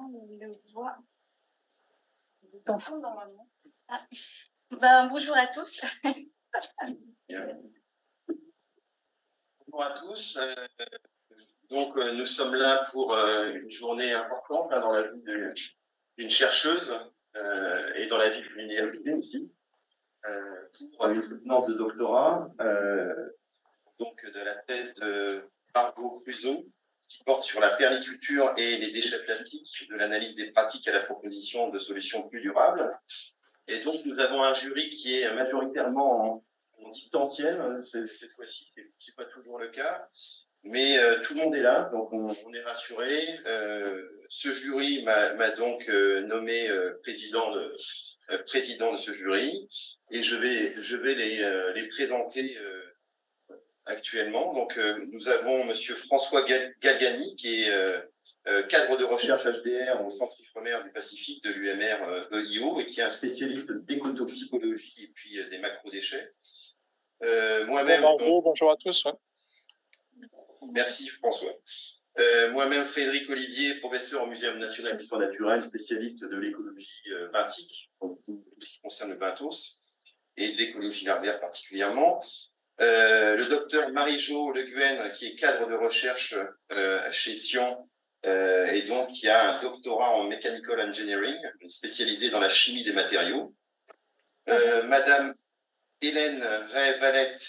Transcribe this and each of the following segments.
On le voit. Bonjour à tous. Bonjour à tous. Donc, nous sommes là pour une journée importante dans la vie d'une chercheuse et dans la vie de l'université aussi, pour une soutenance de doctorat, donc de la thèse de Margot Cruzo, qui porte sur la permaculture et les déchets plastiques, de l'analyse des pratiques à la proposition de solutions plus durables. Et donc, nous avons un jury qui est majoritairement en distanciel cette fois-ci, ce n'est pas toujours le cas, mais tout le monde est là, donc on est rassuré. Ce jury m'a donc nommé président de ce jury, et je vais les présenter actuellement. Donc, nous avons Monsieur François Galgani, qui est cadre de recherche HDR au Centre Ifremer du Pacifique de l'UMR EIO, et qui est un spécialiste d'écotoxicologie et puis des macrodéchets. Moi-même. Bonjour à tous. Ouais. Merci François. Moi-même, Frédéric Olivier, professeur au Muséum national d'histoire naturelle, spécialiste de l'écologie benthique, donc tout ce qui concerne le benthos, et de l'écologie larvaire particulièrement. Le docteur Marie-Jo Le Guen, qui est cadre de recherche chez Sion, et donc qui a un doctorat en Mechanical Engineering, spécialisé dans la chimie des matériaux. Madame Hélène Ray-Valette,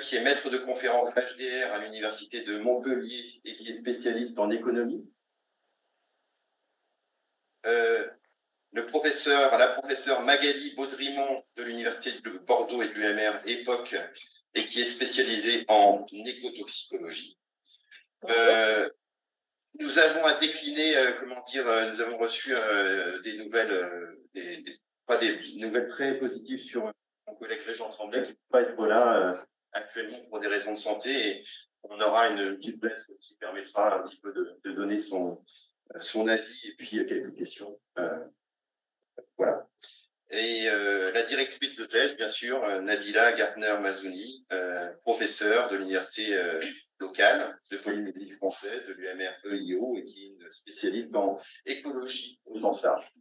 qui est maître de conférence HDR à l'Université de Montpellier et qui est spécialiste en économie. La professeure Magali Baudrimont de l'Université de Bordeaux et de l'UMR EPOC, et qui est spécialisée en écotoxicologie. Nous avons à décliner, nous avons reçu des nouvelles, des nouvelles très positives sur mon collègue Régent Tremblay, qui ne peut pas être là actuellement pour des raisons de santé, et on aura une petite lettre qui permettra un petit peu de donner son avis et puis quelques questions. Voilà. Et la directrice de thèse, bien sûr, Nabila Gartner-Mazouni, professeure de l'université locale de Polynésie française, de l'UMR EIO, et qui est une spécialiste en écologie au sens large.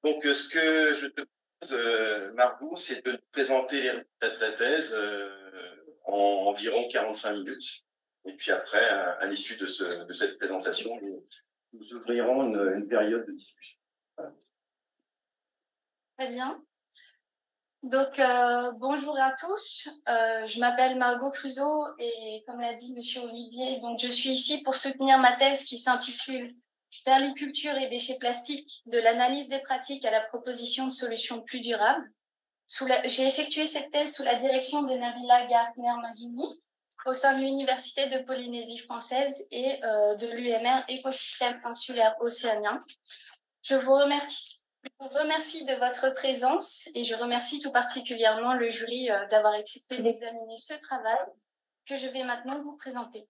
Donc, ce que je te propose, Margot, c'est de présenter les résultats de ta thèse en environ 45 minutes. Et puis après, à l'issue de cette présentation, nous ouvrirons une période de discussion. Voilà. Très bien. Donc, bonjour à tous. Je m'appelle Margot Cruzo et comme l'a dit Monsieur Olivier, donc je suis ici pour soutenir ma thèse qui s'intitule Permaculture et déchets plastiques, de l'analyse des pratiques à la proposition de solutions plus durables. J'ai effectué cette thèse sous la direction de Nabila Gartner-Mazouni au sein de l'Université de Polynésie française et de l'UMR Écosystème insulaire océanien. Je vous remercie de votre présence et je remercie tout particulièrement le jury d'avoir accepté d'examiner ce travail que je vais maintenant vous présenter.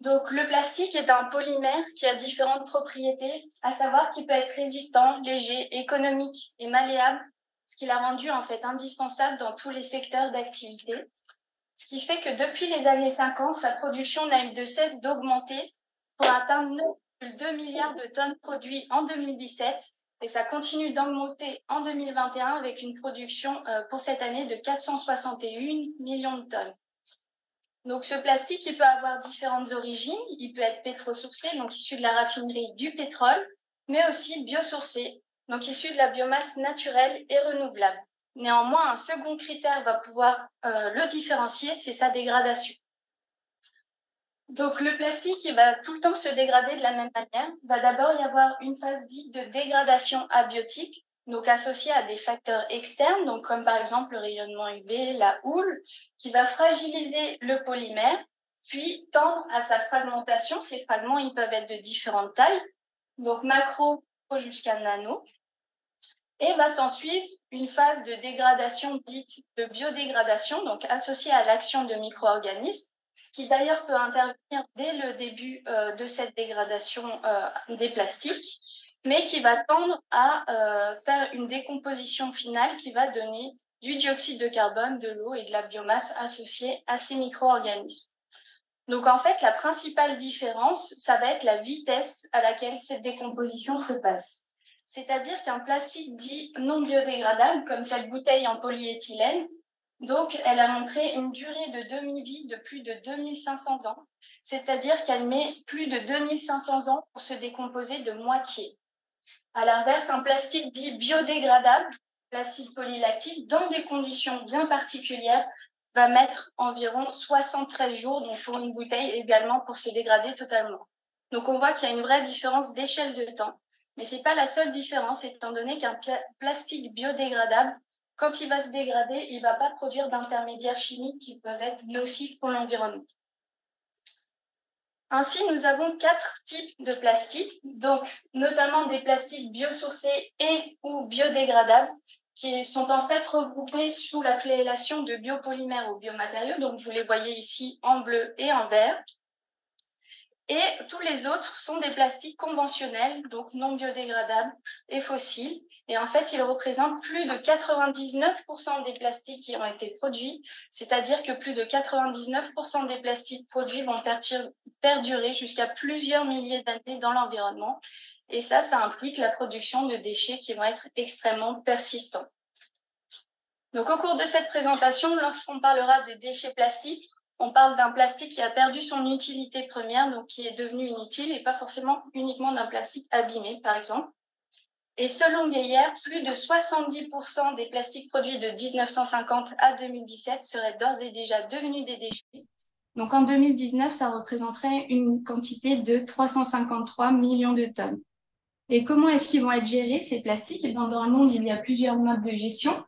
Donc, le plastique est un polymère qui a différentes propriétés, à savoir qu'il peut être résistant, léger, économique et malléable, ce qui l'a rendu en fait indispensable dans tous les secteurs d'activité. Ce qui fait que depuis les années 50, sa production n'a eu de cesse d'augmenter pour atteindre 9,2 milliards de tonnes produites en 2017 et ça continue d'augmenter en 2021 avec une production pour cette année de 461 millions de tonnes. Donc ce plastique, il peut avoir différentes origines, il peut être pétrosourcé, donc issu de la raffinerie du pétrole, mais aussi biosourcé, donc issu de la biomasse naturelle et renouvelable. Néanmoins, un second critère va pouvoir le différencier, c'est sa dégradation. Donc le plastique, il va tout le temps se dégrader de la même manière. Il va d'abord y avoir une phase dite de dégradation abiotique, donc associée à des facteurs externes, donc comme par exemple le rayonnement UV, la houle, qui va fragiliser le polymère, puis tendre à sa fragmentation. Ces fragments, ils peuvent être de différentes tailles, donc macro jusqu'à nano. Et va s'en suivre une phase de dégradation dite de biodégradation, donc associée à l'action de micro-organismes, qui d'ailleurs peut intervenir dès le début de cette dégradation des plastiques, mais qui va tendre à faire une décomposition finale qui va donner du dioxyde de carbone, de l'eau et de la biomasse associée à ces micro-organismes. Donc en fait, la principale différence, ça va être la vitesse à laquelle cette décomposition se passe. C'est-à-dire qu'un plastique dit non biodégradable, comme cette bouteille en polyéthylène, donc elle a montré une durée de demi-vie de plus de 2500 ans, c'est-à-dire qu'elle met plus de 2500 ans pour se décomposer de moitié. À l'inverse, un plastique dit biodégradable, l'acide polylactique, dans des conditions bien particulières, va mettre environ 73 jours, donc pour une bouteille également, pour se dégrader totalement. Donc on voit qu'il y a une vraie différence d'échelle de temps. Mais ce n'est pas la seule différence, étant donné qu'un plastique biodégradable, quand il va se dégrader, il ne va pas produire d'intermédiaires chimiques qui peuvent être nocifs pour l'environnement. Ainsi, nous avons 4 types de plastiques, donc notamment des plastiques biosourcés et ou biodégradables, qui sont en fait regroupés sous l'appellation de biopolymères ou biomatériaux. Donc, vous les voyez ici en bleu et en vert. Et tous les autres sont des plastiques conventionnels, donc non biodégradables et fossiles. Et en fait, ils représentent plus de 99% des plastiques qui ont été produits, c'est-à-dire que plus de 99% des plastiques produits vont perdurer jusqu'à plusieurs milliers d'années dans l'environnement. Et ça implique la production de déchets qui vont être extrêmement persistants. Donc, au cours de cette présentation, lorsqu'on parlera de déchets plastiques, on parle d'un plastique qui a perdu son utilité première, donc qui est devenu inutile, et pas forcément uniquement d'un plastique abîmé, par exemple. Et selon Geyer, plus de 70% des plastiques produits de 1950 à 2017 seraient d'ores et déjà devenus des déchets. Donc en 2019, ça représenterait une quantité de 353 millions de tonnes. Et comment est-ce qu'ils vont être gérés, ces plastiques? Et bien, dans le monde, il y a plusieurs modes de gestion.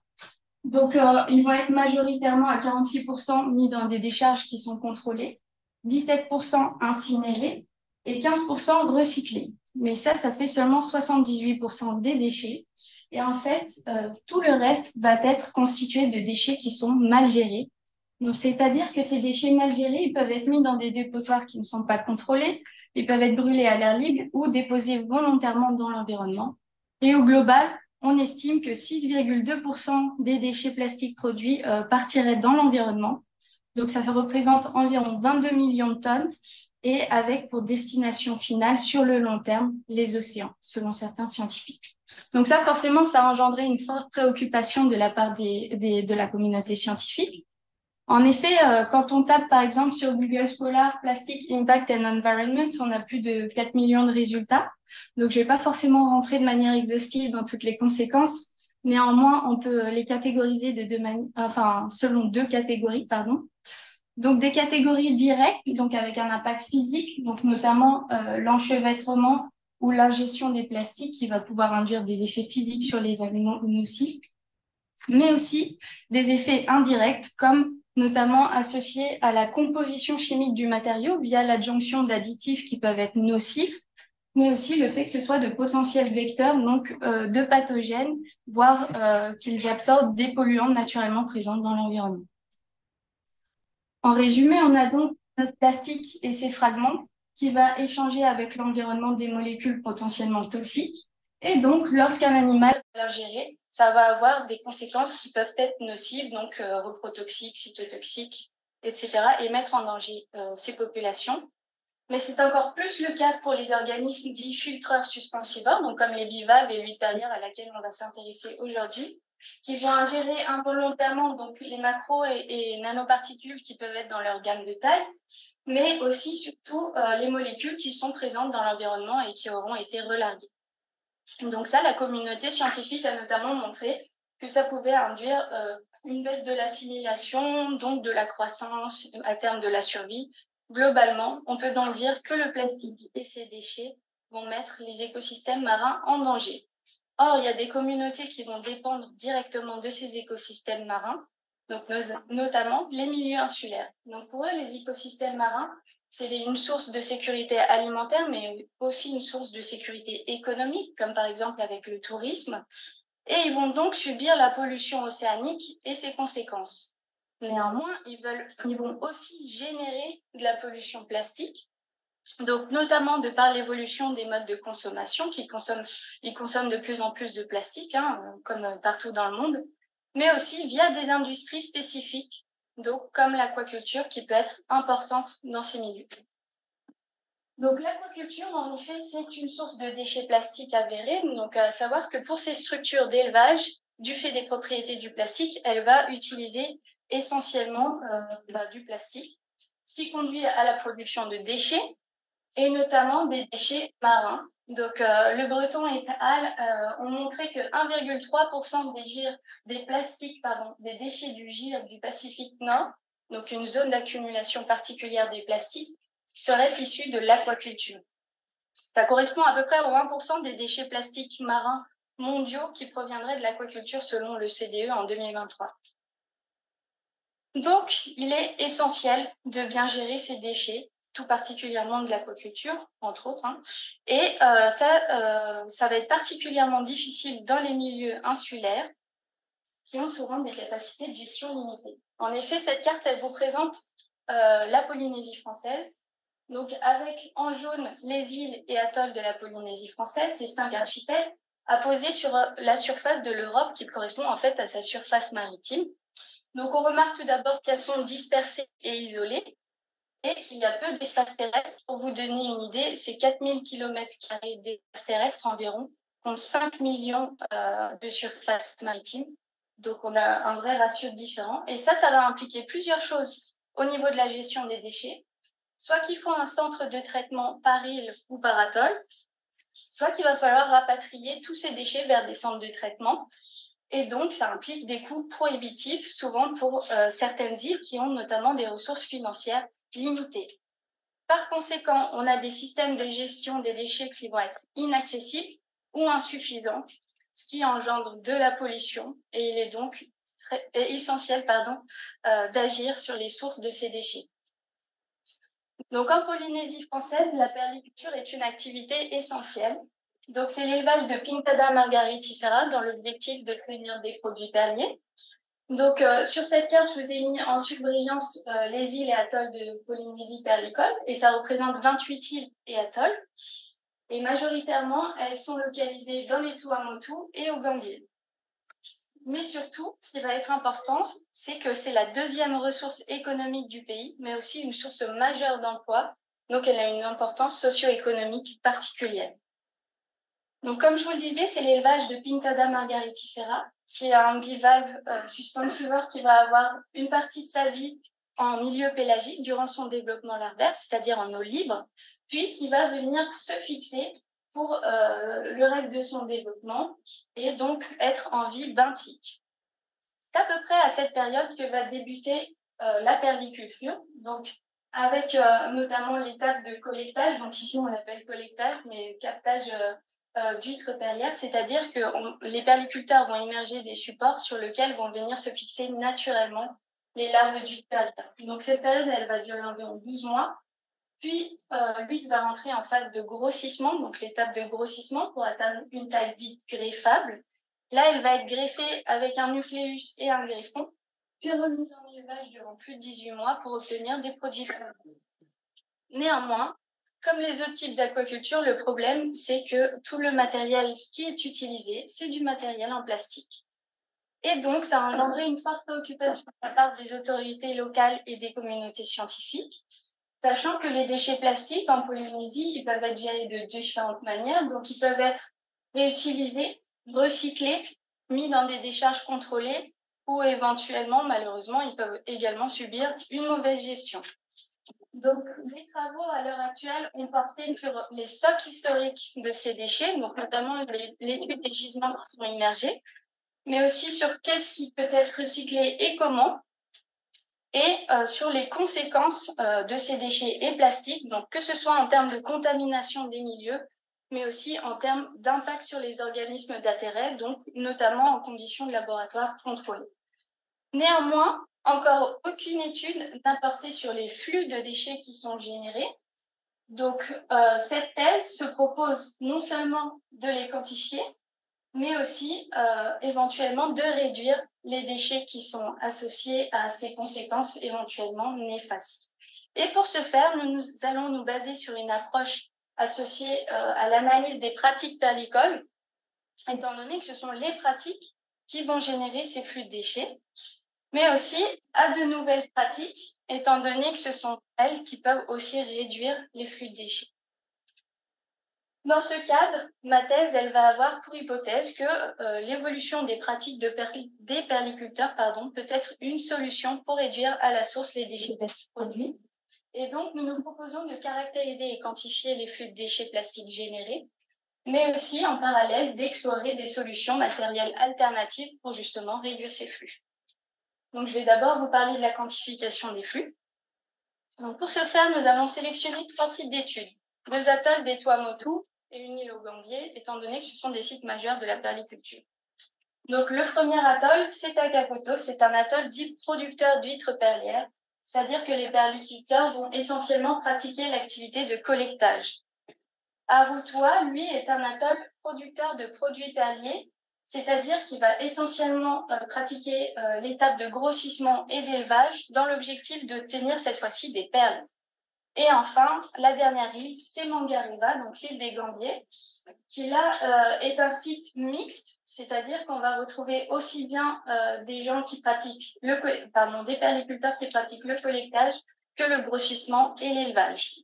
Donc, ils vont être majoritairement à 46% mis dans des décharges qui sont contrôlées, 17% incinérés et 15% recyclés. Mais ça fait seulement 78% des déchets. Et en fait, tout le reste va être constitué de déchets qui sont mal gérés. Donc, c'est-à-dire que ces déchets mal gérés, ils peuvent être mis dans des dépotoirs qui ne sont pas contrôlés, ils peuvent être brûlés à l'air libre ou déposés volontairement dans l'environnement. Et au global, on estime que 6,2% des déchets plastiques produits partiraient dans l'environnement. Donc, ça représente environ 22 millions de tonnes et avec pour destination finale, sur le long terme, les océans, selon certains scientifiques. Donc ça, forcément, ça a engendré une forte préoccupation de la part de la communauté scientifique. En effet, quand on tape, par exemple, sur Google Scholar Plastic Impact and Environment, on a plus de 4 millions de résultats. Donc, je ne vais pas forcément rentrer de manière exhaustive dans toutes les conséquences. Néanmoins, on peut les catégoriser selon 2 catégories, pardon. Donc, des catégories directes, donc avec un impact physique, donc notamment l'enchevêtrement ou l'ingestion des plastiques qui va pouvoir induire des effets physiques sur les aliments nocifs, mais aussi des effets indirects comme notamment associés à la composition chimique du matériau via l'adjonction d'additifs qui peuvent être nocifs, mais aussi le fait que ce soit de potentiels vecteurs, donc de pathogènes, voire qu'ils absorbent des polluants naturellement présents dans l'environnement. En résumé, on a donc notre plastique et ses fragments qui va échanger avec l'environnement des molécules potentiellement toxiques. Et donc, lorsqu'un animal va l'ingérer, ça va avoir des conséquences qui peuvent être nocives, donc reprotoxiques, cytotoxiques, etc., et mettre en danger ces populations. Mais c'est encore plus le cas pour les organismes dits filtreurs suspensivores, donc comme les bivalves et l'huile perlière à laquelle on va s'intéresser aujourd'hui, qui vont ingérer involontairement donc les macros et nanoparticules qui peuvent être dans leur gamme de taille, mais aussi surtout les molécules qui sont présentes dans l'environnement et qui auront été relarguées. Donc ça, la communauté scientifique a notamment montré que ça pouvait induire une baisse de l'assimilation, donc de la croissance, à terme de la survie. Globalement, on peut donc dire que le plastique et ses déchets vont mettre les écosystèmes marins en danger. Or, il y a des communautés qui vont dépendre directement de ces écosystèmes marins, donc notamment les milieux insulaires. Donc pour eux, les écosystèmes marins, c'est une source de sécurité alimentaire, mais aussi une source de sécurité économique, comme par exemple avec le tourisme. Et ils vont donc subir la pollution océanique et ses conséquences. Néanmoins, ils vont aussi générer de la pollution plastique, donc notamment de par l'évolution des modes de consommation, ils consomment de plus en plus de plastique, comme partout dans le monde, mais aussi via des industries spécifiques donc comme l'aquaculture qui peut être importante dans ces milieux. Donc l'aquaculture, en effet, c'est une source de déchets plastiques avérée. Donc à savoir que pour ces structures d'élevage, du fait des propriétés du plastique, elle va utiliser essentiellement du plastique, ce qui conduit à la production de déchets et notamment des déchets marins. Donc Le Breton et al. Ont montré que 1,3% des déchets du GIR du Pacifique Nord, donc une zone d'accumulation particulière des plastiques, seraient issus de l'aquaculture. Ça correspond à peu près au 1% des déchets plastiques marins mondiaux qui proviendraient de l'aquaculture selon le CDE en 2023. Donc, il est essentiel de bien gérer ces déchets, tout particulièrement de l'aquaculture, entre autres. Et ça va être particulièrement difficile dans les milieux insulaires qui ont souvent des capacités de gestion limitées. En effet, cette carte, elle vous présente la Polynésie française. Donc, avec en jaune les îles et atolls de la Polynésie française, ces 5 archipels, apposés sur la surface de l'Europe qui correspond en fait à sa surface maritime. Donc, on remarque tout d'abord qu'elles sont dispersées et isolées et qu'il y a peu d'espace terrestre. Pour vous donner une idée, c'est 4000 km² d'espace terrestre environ, contre 5 millions de surface maritime. Donc, on a un vrai ratio différent. Et ça va impliquer plusieurs choses au niveau de la gestion des déchets. Soit qu'il faut un centre de traitement par île ou par atoll, soit qu'il va falloir rapatrier tous ces déchets vers des centres de traitement. Et donc, ça implique des coûts prohibitifs, souvent pour certaines îles qui ont notamment des ressources financières limitées. Par conséquent, on a des systèmes de gestion des déchets qui vont être inaccessibles ou insuffisants, ce qui engendre de la pollution, et il est donc essentiel d'agir sur les sources de ces déchets. Donc, en Polynésie française, la perliculture est une activité essentielle. Donc, c'est l'élevage de Pinctada margaritifera dans l'objectif de cueillir des produits perliers. Donc, sur cette carte, je vous ai mis en surbrillance les îles et atolls de Polynésie perlicole, et ça représente 28 îles et atolls. Et majoritairement, elles sont localisées dans les Tuamotu et au Gambie. Mais surtout, ce qui va être important, c'est que c'est la deuxième ressource économique du pays, mais aussi une source majeure d'emploi. Donc, elle a une importance socio-économique particulière. Donc, comme je vous le disais, c'est l'élevage de Pinctada margaritifera, qui est un bivalve suspensivore qui va avoir une partie de sa vie en milieu pélagique durant son développement larvaire, c'est-à-dire en eau libre, puis qui va venir se fixer pour le reste de son développement et donc être en vie benthique. C'est à peu près à cette période que va débuter la perliculture, donc avec notamment l'étape de collectage. Donc ici on l'appelle collectage, mais captage d'huîtres perlières, c'est-à-dire que les perliculteurs vont immerger des supports sur lesquels vont venir se fixer naturellement les larves d'huîtres perlières. Donc cette période, elle va durer environ 12 mois. Puis, l'huître va rentrer en phase de grossissement, donc l'étape de grossissement pour atteindre une taille dite greffable. Là, elle va être greffée avec un nucléus et un greffon, puis remise en élevage durant plus de 18 mois pour obtenir des produits perliers. Néanmoins, comme les autres types d'aquaculture, le problème, c'est que tout le matériel qui est utilisé, c'est du matériel en plastique. Et donc, ça a engendré une forte préoccupation de la part des autorités locales et des communautés scientifiques, sachant que les déchets plastiques en Polynésie, ils peuvent être gérés de différentes manières. Donc, ils peuvent être réutilisés, recyclés, mis dans des décharges contrôlées ou éventuellement, malheureusement, ils peuvent également subir une mauvaise gestion. Donc, les travaux à l'heure actuelle ont porté sur les stocks historiques de ces déchets, donc notamment l'étude des gisements qui sont immergés, mais aussi sur qu'est-ce qui peut être recyclé et comment, et sur les conséquences de ces déchets et plastiques, donc que ce soit en termes de contamination des milieux, mais aussi en termes d'impact sur les organismes d'intérêt, donc notamment en conditions de laboratoire contrôlées. Néanmoins, encore aucune étude n'a porté sur les flux de déchets qui sont générés. Donc, cette thèse se propose non seulement de les quantifier, mais aussi éventuellement de réduire les déchets qui sont associés à ces conséquences éventuellement néfastes. Et pour ce faire, nous allons nous baser sur une approche associée à l'analyse des pratiques perlicoles, étant donné que ce sont les pratiques qui vont générer ces flux de déchets. mais aussi à de nouvelles pratiques, étant donné que ce sont elles qui peuvent aussi réduire les flux de déchets. Dans ce cadre, ma thèse, elle va avoir pour hypothèse que l'évolution des pratiques des perliculteurs peut être une solution pour réduire à la source les déchets plastiques produits. Et donc, nous nous proposons de caractériser et quantifier les flux de déchets plastiques générés, mais aussi en parallèle d'explorer des solutions matérielles alternatives pour justement réduire ces flux. Donc, je vais d'abord vous parler de la quantification des flux. Donc, pour ce faire, nous avons sélectionné 3 sites d'études, 2 atolls des Tuamotu et une île au Gambier, étant donné que ce sont des sites majeurs de la perliculture. Donc, le premier atoll, c'est Takakoto, c'est un atoll dit producteur d'huîtres perlières, c'est-à-dire que les perliculteurs vont essentiellement pratiquer l'activité de collectage. Arutua, lui, est un atoll producteur de produits perliers, c'est-à-dire qu'il va essentiellement pratiquer l'étape de grossissement et d'élevage dans l'objectif de tenir cette fois-ci des perles. Et enfin, la dernière île, c'est Mangareva, donc l'île des Gambiers, qui là est un site mixte, c'est-à-dire qu'on va retrouver aussi bien des gens qui pratiquent des perliculteurs qui pratiquent le collectage que le grossissement et l'élevage.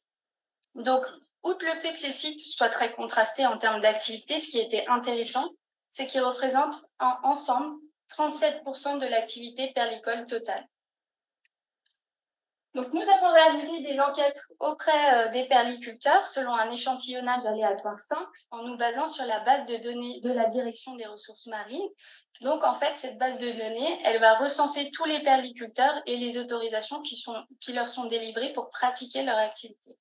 Donc, outre le fait que ces sites soient très contrastés en termes d'activité, ce qui était intéressant, c'est qu'ils représentent ensemble 37% de l'activité perlicole totale. Donc, nous avons réalisé des enquêtes auprès des perliculteurs selon un échantillonnage aléatoire simple en nous basant sur la base de données de la Direction des ressources marines. Donc, en fait, cette base de données, elle va recenser tous les perliculteurs et les autorisations qui leur sont délivrées pour pratiquer leur activité.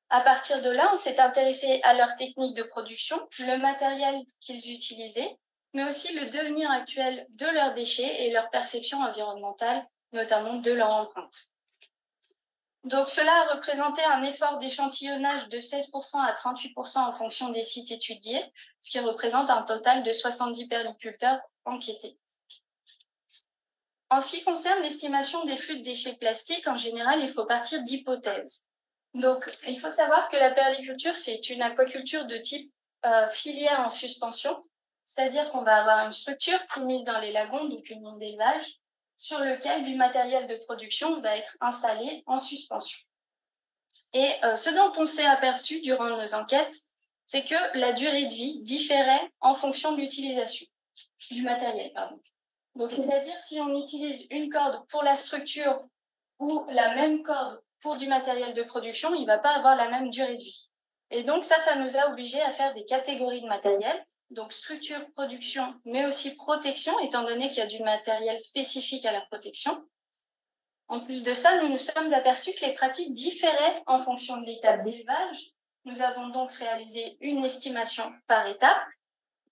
À partir de là, on s'est intéressé à leur technique de production, le matériel qu'ils utilisaient, mais aussi le devenir actuel de leurs déchets et leur perception environnementale, notamment de leur empreinte. Donc, cela a représenté un effort d'échantillonnage de 16% à 38% en fonction des sites étudiés, ce qui représente un total de 70 perliculteurs enquêtés. En ce qui concerne l'estimation des flux de déchets plastiques, en général, il faut partir d'hypothèses. Donc, il faut savoir que la perliculture, c'est une aquaculture de type filière en suspension, c'est-à-dire qu'on va avoir une structure mise dans les lagons, donc une ligne d'élevage, sur lequel du matériel de production va être installé en suspension. Et ce dont on s'est aperçu durant nos enquêtes, c'est que la durée de vie différait en fonction de l'utilisation du matériel. Donc, c'est-à-dire si on utilise une corde pour la structure ou la même corde pour du matériel de production, il ne va pas avoir la même durée de vie. Et donc ça nous a obligés à faire des catégories de matériel, donc structure, production, mais aussi protection, étant donné qu'il y a du matériel spécifique à la protection. En plus de ça, nous nous sommes aperçus que les pratiques différaient en fonction de l'étape d'élevage. Nous avons donc réalisé une estimation par étape.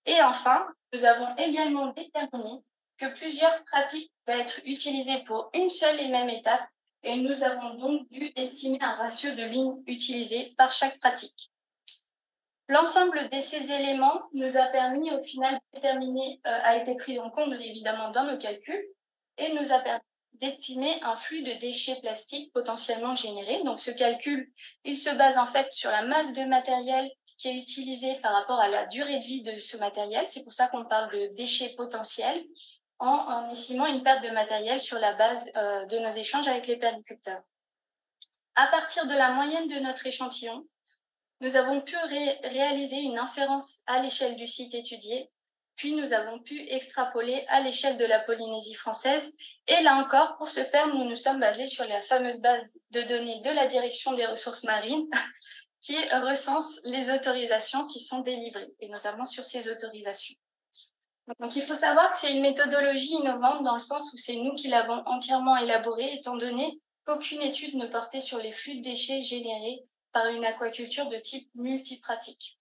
Et enfin, nous avons également déterminé que plusieurs pratiques vont être utilisées pour une seule et même étape, et nous avons donc dû estimer un ratio de lignes utilisées par chaque pratique. L'ensemble de ces éléments nous a permis au final de déterminer, a été pris en compte évidemment dans nos calculs, et nous a permis d'estimer un flux de déchets plastiques potentiellement générés. Donc ce calcul, il se base en fait sur la masse de matériel qui est utilisée par rapport à la durée de vie de ce matériel. C'est pour ça qu'on parle de déchets potentiels, en estimant une perte de matériel sur la base de nos échanges avec les perliculteurs. À partir de la moyenne de notre échantillon, nous avons pu réaliser une inférence à l'échelle du site étudié, puis nous avons pu extrapoler à l'échelle de la Polynésie française. Et là encore, pour ce faire, nous nous sommes basés sur la fameuse base de données de la Direction des ressources marines qui recense les autorisations qui sont délivrées, et notamment sur ces autorisations. Donc, il faut savoir que c'est une méthodologie innovante dans le sens où c'est nous qui l'avons entièrement élaborée, étant donné qu'aucune étude ne portait sur les flux de déchets générés par une aquaculture de type multipratique.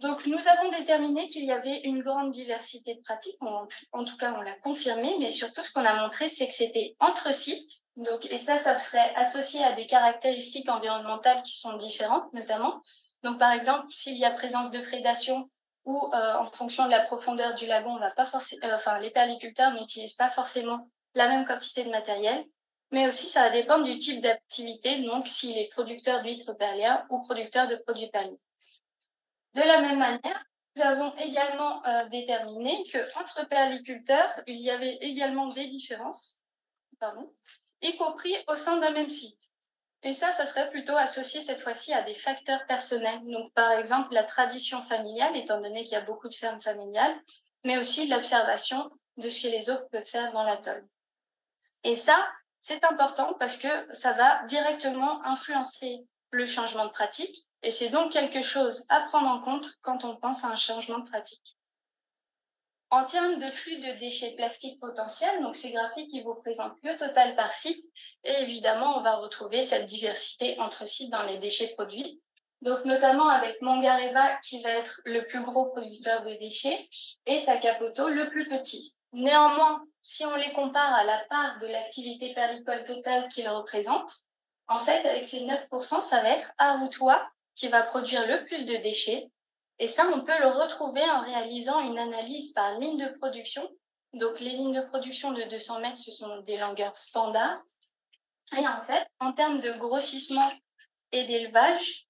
Donc, nous avons déterminé qu'il y avait une grande diversité de pratiques, en tout cas, on l'a confirmé, mais surtout, ce qu'on a montré, c'est que c'était entre sites, donc, et ça serait associé à des caractéristiques environnementales qui sont différentes, notamment. Donc, par exemple, s'il y a présence de prédation, ou en fonction de la profondeur du lagon, les perliculteurs n'utilisent pas forcément la même quantité de matériel, mais aussi ça va dépendre du type d'activité, donc s'il est producteur d'huîtres perlières ou producteur de produits perliers. De la même manière, Nous avons également déterminé qu'entre perliculteurs, il y avait également des différences, y compris au sein d'un même site. Et ça serait plutôt associé cette fois-ci à des facteurs personnels. Donc, par exemple, la tradition familiale, étant donné qu'il y a beaucoup de fermes familiales, mais aussi l'observation de ce que les autres peuvent faire dans l'atoll. Et ça, c'est important parce que ça va directement influencer le changement de pratique. Et c'est donc quelque chose à prendre en compte quand on pense à un changement de pratique. En termes de flux de déchets plastiques potentiels, donc ce graphique qui vous présente le total par site, et évidemment, on va retrouver cette diversité entre sites dans les déchets produits. Donc, notamment avec Mangareva, qui va être le plus gros producteur de déchets, et Takapoto, le plus petit. Néanmoins, si on les compare à la part de l'activité perlicole totale qu'ils représentent, en fait, avec ces 9%, ça va être Arutwa qui va produire le plus de déchets. Et ça, on peut le retrouver en réalisant une analyse par ligne de production. Donc, les lignes de production de 200 mètres, ce sont des longueurs standards. Et en fait, en termes de grossissement et d'élevage,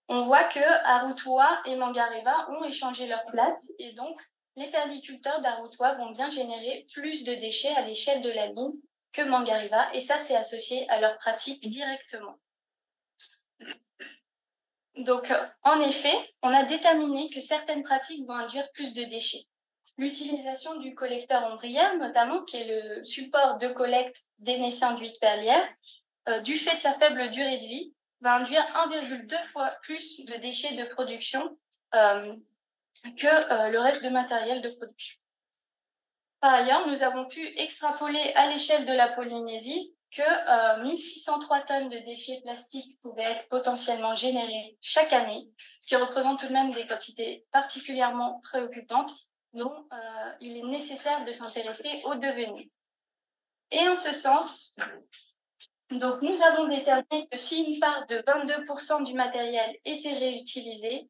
on voit que Arutwa et Mangareva ont échangé leur place. Et donc, les perliculteurs d'Arutwa vont bien générer plus de déchets à l'échelle de la ligne que Mangareva. Et ça, c'est associé à leur pratique directement. Donc, en effet, on a déterminé que certaines pratiques vont induire plus de déchets. L'utilisation du collecteur ombrière, notamment, qui est le support de collecte des naissains d'huile perlière, du fait de sa faible durée de vie, va induire 1,2 fois plus de déchets de production que le reste de matériel de production. Par ailleurs, nous avons pu extrapoler à l'échelle de la Polynésie que 1603 tonnes de déchets plastiques pouvaient être potentiellement générés chaque année, ce qui représente tout de même des quantités particulièrement préoccupantes dont il est nécessaire de s'intéresser au devenu. Et en ce sens, donc nous avons déterminé que si une part de 22% du matériel était réutilisé,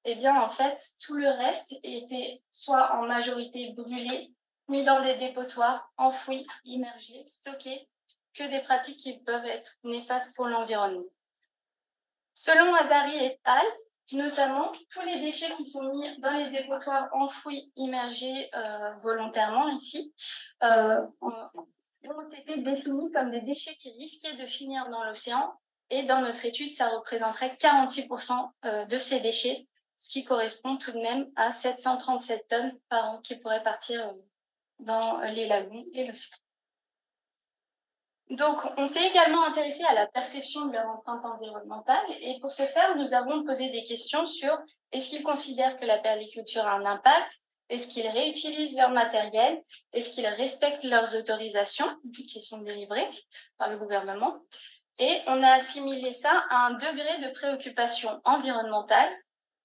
eh bien en fait, tout le reste était soit en majorité brûlé, mis dans des dépotoirs, enfouis, immergés, stockés, que des pratiques qui peuvent être néfastes pour l'environnement. Selon Azari et al., notamment, tous les déchets qui sont mis dans les dépotoirs enfouis, immergés volontairement ici, ont été définis comme des déchets qui risquaient de finir dans l'océan. Et dans notre étude, ça représenterait 46% de ces déchets, ce qui correspond tout de même à 737 tonnes par an qui pourraient partir dans les lagunes et l'océan. Donc, on s'est également intéressé à la perception de leur empreinte environnementale et pour ce faire, nous avons posé des questions sur est-ce qu'ils considèrent que la perliculture a un impact, est-ce qu'ils réutilisent leur matériel, est-ce qu'ils respectent leurs autorisations qui sont délivrées par le gouvernement. Et on a assimilé ça à un degré de préoccupation environnementale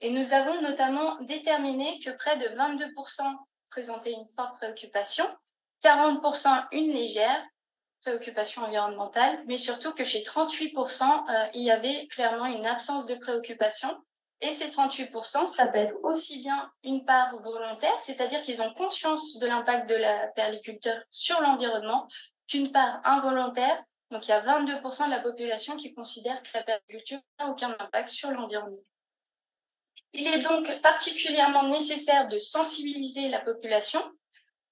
et nous avons notamment déterminé que près de 22% présentaient une forte préoccupation, 40% une légère préoccupation environnementale, mais surtout que chez 38%, il y avait clairement une absence de préoccupation. Et ces 38%, ça peut être aussi bien une part volontaire, c'est-à-dire qu'ils ont conscience de l'impact de la perliculture sur l'environnement, qu'une part involontaire. Donc, il y a 22% de la population qui considère que la perliculture n'a aucun impact sur l'environnement. Il est donc particulièrement nécessaire de sensibiliser la population,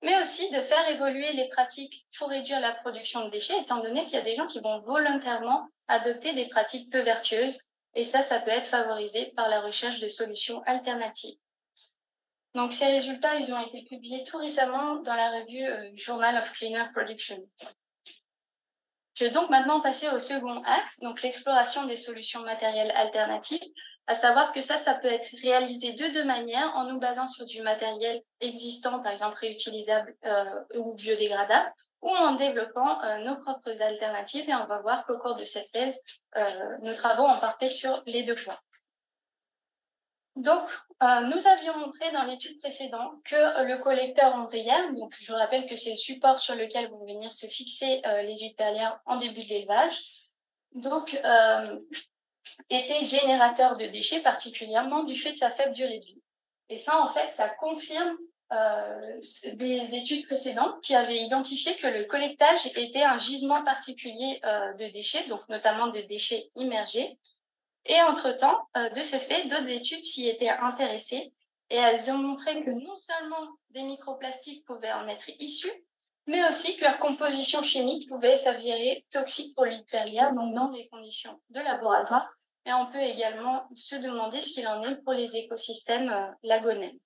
mais aussi de faire évoluer les pratiques pour réduire la production de déchets, étant donné qu'il y a des gens qui vont volontairement adopter des pratiques peu vertueuses, et ça peut être favorisé par la recherche de solutions alternatives. Donc, ces résultats, ils ont été publiés tout récemment dans la revue Journal of Cleaner Production. Je vais donc maintenant passer au second axe, donc l'exploration des solutions matérielles alternatives, à savoir que ça peut être réalisé de deux manières, en nous basant sur du matériel existant, par exemple réutilisable ou biodégradable, ou en développant nos propres alternatives. Et on va voir qu'au cours de cette thèse, nos travaux ont porté sur les deux points. Donc, nous avions montré dans l'étude précédente que le collecteur ombrière, donc je vous rappelle que c'est le support sur lequel vont venir se fixer les huîtres perlières en début de l'élevage, donc était générateur de déchets, particulièrement du fait de sa faible durée de vie. Et ça, en fait, ça confirme des études précédentes qui avaient identifié que le collectage était un gisement particulier de déchets, donc notamment de déchets immergés, Et entre-temps, de ce fait, d'autres études s'y étaient intéressées et elles ont montré que non seulement des microplastiques pouvaient en être issus, mais aussi que leur composition chimique pouvait s'avérer toxique pour l'hyperlière, donc dans des conditions de laboratoire. Et on peut également se demander ce qu'il en est pour les écosystèmes lagonnais.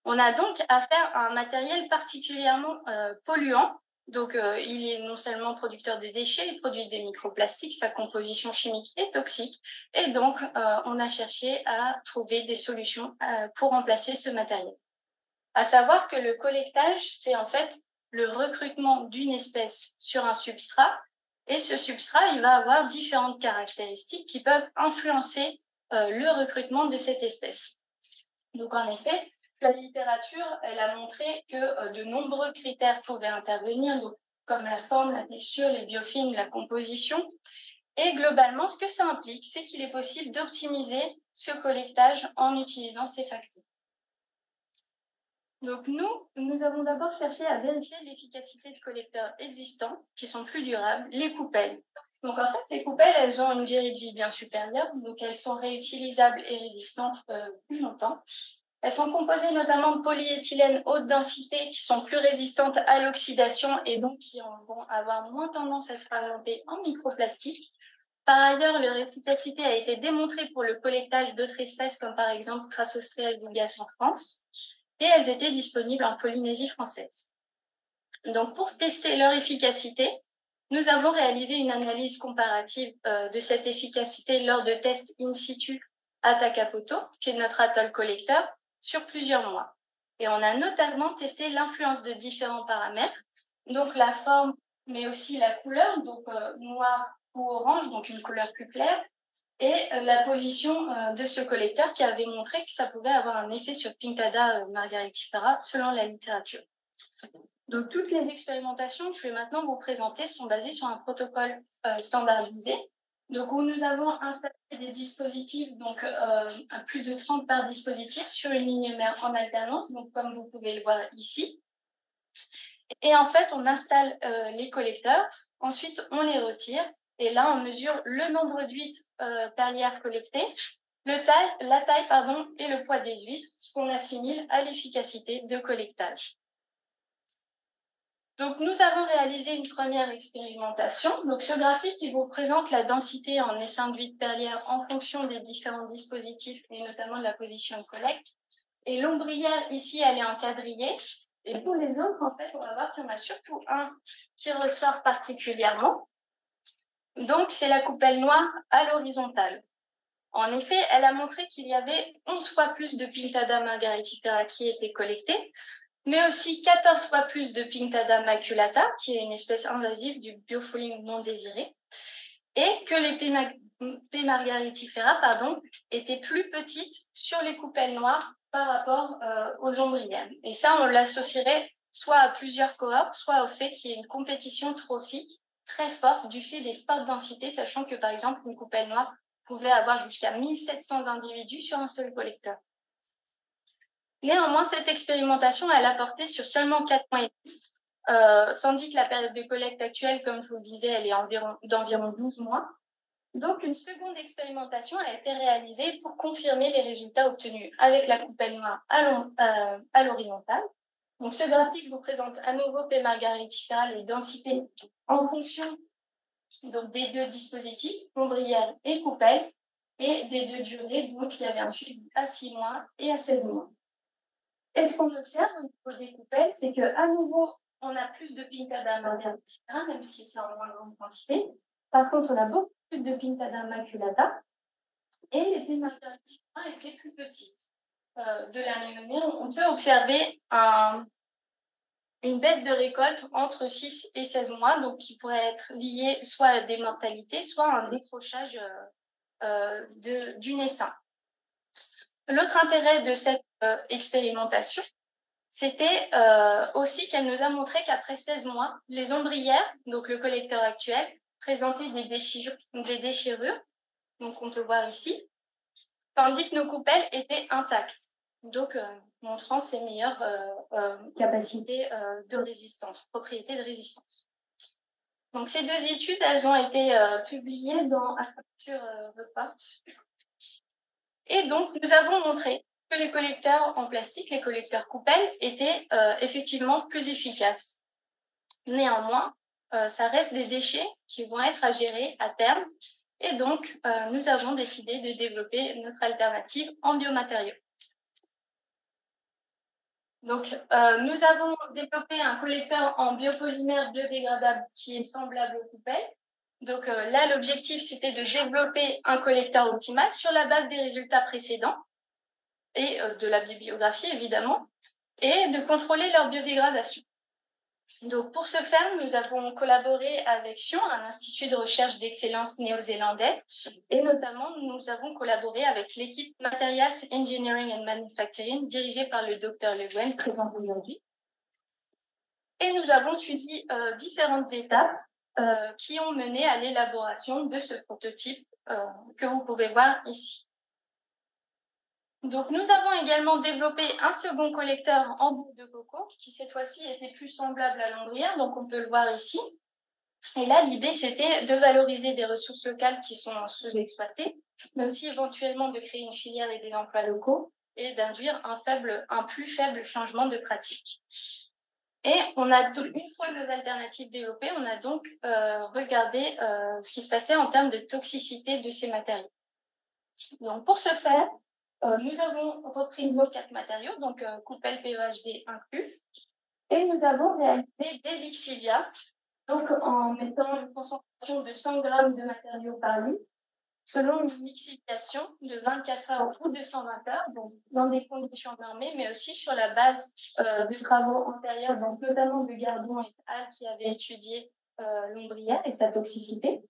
On a donc affaire à un matériel particulièrement polluant. Donc, il est non seulement producteur de déchets, il produit des microplastiques, sa composition chimique est toxique. Et donc, on a cherché à trouver des solutions pour remplacer ce matériel. À savoir que le collectage, c'est en fait le recrutement d'une espèce sur un substrat. Et ce substrat, il va avoir différentes caractéristiques qui peuvent influencer le recrutement de cette espèce. Donc, en effet, la littérature, elle a montré que de nombreux critères pouvaient intervenir, donc, comme la forme, la texture, les biofilms, la composition. Et globalement, ce que ça implique, c'est qu'il est possible d'optimiser ce collectage en utilisant ces facteurs. Donc nous avons d'abord cherché à vérifier l'efficacité de collecteurs existants qui sont plus durables, les coupelles. Donc en fait, les coupelles, elles ont une durée de vie bien supérieure, donc elles sont réutilisables et résistantes plus longtemps. Elles sont composées notamment de polyéthylène haute densité qui sont plus résistantes à l'oxydation et donc qui vont avoir moins tendance à se fragmenter en microplastique. Par ailleurs, leur efficacité a été démontrée pour le collectage d'autres espèces comme par exemple Crassostréal vulgaris en France et elles étaient disponibles en Polynésie française. Donc pour tester leur efficacité, nous avons réalisé une analyse comparative de cette efficacité lors de tests in situ à Takapoto, qui est notre atoll collecteur, sur plusieurs mois. Et on a notamment testé l'influence de différents paramètres, donc la forme, mais aussi la couleur, donc noir ou orange, donc une couleur plus claire, et la position de ce collecteur qui avait montré que ça pouvait avoir un effet sur Pinctada margaritifera selon la littérature. Donc, toutes les expérimentations que je vais maintenant vous présenter sont basées sur un protocole standardisé, donc où nous avons installé des dispositifs, donc à plus de 30 par dispositif sur une ligne mère en alternance, donc comme vous pouvez le voir ici. Et en fait, on installe les collecteurs, ensuite on les retire, et là on mesure le nombre d'huîtres perlières collectées, la taille et le poids des huîtres, ce qu'on assimile à l'efficacité de collectage. Donc, nous avons réalisé une première expérimentation. Donc, ce graphique qui vous présente la densité en essaim d'huîtres perlières en fonction des différents dispositifs et notamment de la position de collecte. Et l'ombrière, ici, elle est en quadrillé. Et pour les autres, en fait, on va voir qu'il y en a surtout un qui ressort particulièrement. Donc, c'est la coupelle noire à l'horizontale. En effet, elle a montré qu'il y avait 11 fois plus de Pinctada margaritifera qui étaient collectés, mais aussi 14 fois plus de Pinctada maculata, qui est une espèce invasive du biofouling non désiré, et que les P. margaritifera étaient plus petites sur les coupelles noires par rapport aux ombrières. Et ça, on l'associerait soit à plusieurs cohortes, soit au fait qu'il y ait une compétition trophique très forte du fait des fortes densités, sachant que, par exemple, une coupelle noire pouvait avoir jusqu'à 1700 individus sur un seul collecteur. Néanmoins, cette expérimentation, elle a porté sur seulement 4 mois et demi, tandis que la période de collecte actuelle, comme je vous le disais, elle est d'environ 12 mois. Donc, une seconde expérimentation a été réalisée pour confirmer les résultats obtenus avec la coupelle noire à l'horizontale. Donc, ce graphique vous présente à nouveau P. margaritifera les densités en fonction donc, des deux dispositifs, ombrière et coupelle, et des deux durées, donc il y avait un suivi à 6 mois et à 16 mois. Et ce qu'on observe au niveau des coupelles, c'est qu'à nouveau, on a plus de Pinctada margaritifera, même si c'est en moins grande quantité. Par contre, on a beaucoup plus de Pinctada maculata, et les P. margaritifera étaient plus petites. De la même manière, on peut observer une baisse de récolte entre 6 et 16 mois, donc qui pourrait être liée soit à des mortalités, soit à un décrochage du naissain. L'autre intérêt de cette expérimentation, c'était aussi qu'elle nous a montré qu'après 16 mois, les ombrières, donc le collecteur actuel, présentaient des déchirures, donc on peut voir ici, tandis que nos coupelles étaient intactes, donc montrant ses meilleures capacités de résistance, propriétés de résistance. Donc ces deux études, elles ont été publiées dans Aquaculture Reports Et donc, nous avons montré que les collecteurs en plastique, les collecteurs coupelles, étaient effectivement plus efficaces. Néanmoins, ça reste des déchets qui vont être à gérer à terme. Et donc, nous avons décidé de développer notre alternative en biomatériaux. Donc, nous avons développé un collecteur en biopolymère biodégradable qui est semblable aux coupelles. Donc là, l'objectif, c'était de développer un collecteur optimal sur la base des résultats précédents et de la bibliographie, évidemment, et de contrôler leur biodégradation. Donc, pour ce faire, nous avons collaboré avec Sion, un institut de recherche d'excellence néo-zélandais, et notamment, nous avons collaboré avec l'équipe Materials Engineering and Manufacturing, dirigée par le Dr Le Guen, présent aujourd'hui. Et nous avons suivi différentes étapes qui ont mené à l'élaboration de ce prototype que vous pouvez voir ici. Donc, nous avons également développé un second collecteur en boue de coco qui, cette fois-ci, était plus semblable à l'ombrière, donc on peut le voir ici. Et là, l'idée, c'était de valoriser des ressources locales qui sont sous-exploitées, mais aussi éventuellement de créer une filière et des emplois locaux et d'induire un plus faible changement de pratique. Et on a donc, une fois nos alternatives développées, on a donc regardé ce qui se passait en termes de toxicité de ces matériaux. Donc, pour ce faire, nous avons repris nos 4 matériaux, donc coupelle PEHD inclus, et nous avons réalisé des lixivias, donc en mettant une concentration de 100 grammes de matériaux par litre, selon une lixiviation de 24 heures ou de 120 heures, donc dans des conditions normées, mais aussi sur la base de travaux antérieurs, donc notamment de Gardon et al. Qui avaient étudié l'ombrière et sa toxicité.